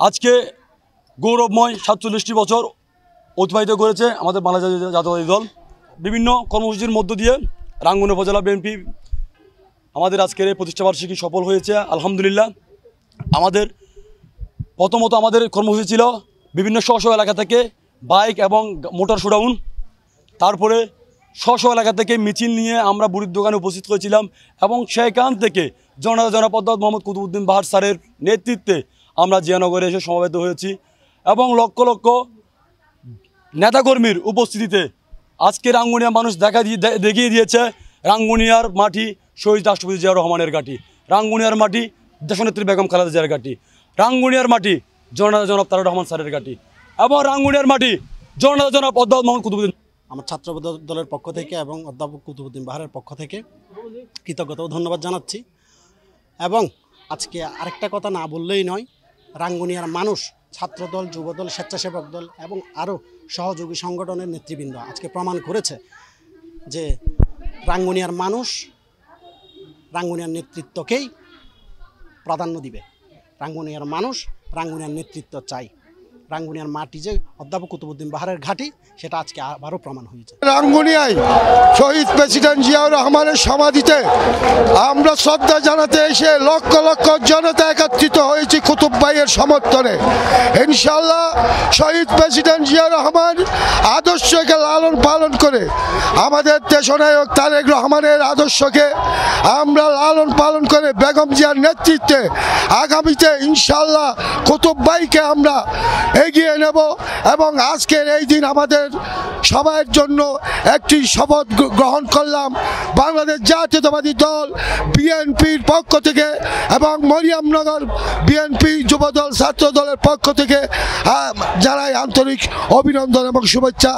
আজকে গৌরবময় ৪৭টি বছর অতিবাহিত করেছে আমাদের বাংলাদেশ জাতীয়তাবাদী দল। বিভিন্ন কর্মসূচির মধ্য দিয়ে রাঙ্গুনিয়া উপজেলা বিএনপি আমাদের আজকের এই প্রতিষ্ঠাবার্ষিকী সফল হয়েছে আলহামদুলিল্লাহ। আমাদের প্রথমত আমাদের কর্মসূচি ছিল বিভিন্ন স্ব এলাকা থেকে বাইক এবং মোটর শোডাউন। তারপরে স্ব এলাকা থেকে মিছিল নিয়ে আমরা বুড়ির দোকানে উপস্থিত হয়েছিলাম এবং সেখান থেকে জনাব অধ্যাপক মোহাম্মদ কুতুবউদ্দিন বাহার স্যারের নেতৃত্বে আমরা জিয়ানগরে এসে সমবেত হয়েছি এবং লক্ষ লক্ষ নেতাকর্মীর উপস্থিতিতে আজকে রাঙ্গুনিয়া মানুষ দেখিয়ে দিয়েছে রাঙ্গুনিয়ার মাটি শহীদ রাষ্ট্রপতি জিয়াউর রহমানের ঘাঁটি, রাঙ্গুনিয়ার মাটি দেশনেত্রী বেগম খালেদা জিয়ার ঘাঁটি, রাঙ্গুনিয়ার মাটি জনাব তারেক রহমান স্যারের ঘাঁটি এবং রাঙ্গুনিয়ার মাটি জনাব অধ্যাপক মোহাম্মদ কুতুবউদ্দিন। আমার ছাত্র দলের পক্ষ থেকে এবং অধ্যাপক কুতুবউদ্দিন বাহারের পক্ষ থেকে কৃতজ্ঞতা ও ধন্যবাদ জানাচ্ছি। এবং আজকে আরেকটা কথা না বললেই নয়, রাঙ্গুনিয়ার মানুষ, ছাত্রদল, যুবদল, স্বেচ্ছাসেবক দল এবং আরও সহযোগী সংগঠনের নেতৃবৃন্দ আজকে প্রমাণ করেছে যে রাঙ্গুনিয়ার মানুষ রাঙ্গুনিয়ার নেতৃত্বকেই প্রাধান্য দিবে। রাঙ্গুনিয়ার মানুষ রাঙ্গুনিয়ার নেতৃত্ব চাই। রাঙ্গুনিয়ার মাটি যে অধ্যাপক কুতুবউদ্দিন বাহারের ঘাঁটি, সেটা আজকে আবারও প্রমাণ হয়েছে। রাঙ্গুনিয়ায় শহীদ প্রেসিডেন্ট জিয়াউর রহমানের সমাধিতে আমরা শ্রদ্ধা জানাতে এসে লক্ষ লক্ষ জনতা একত্রিত হয়েছি কুতুব ভাইয়ের সমর্থনে। ইনশাআল্লাহ শহীদ প্রেসিডেন্ট জিয়াউর রহমান আদর্শকে লালন পালন করে আমাদের দেশনায়ক তারেক রহমানের আদর্শকে আমরা লালন পালন করে বেগম জিয়ার নেতৃত্বে আগামীতে ইনশাআল্লাহ কুতুব ভাইকে আমরা এগিয়ে নেব। এবং আজকের এই দিন আমাদের সবার জন্য একটি শপথ গ্রহণ করলাম বাংলাদেশ জাতীয়তাবাদী দল বিএনপির পক্ষ থেকে এবং মরিয়মনগর বিএনপি যুবদল ছাত্র দলের পক্ষ থেকে জানাই আন্তরিক অভিনন্দন এবং শুভেচ্ছা।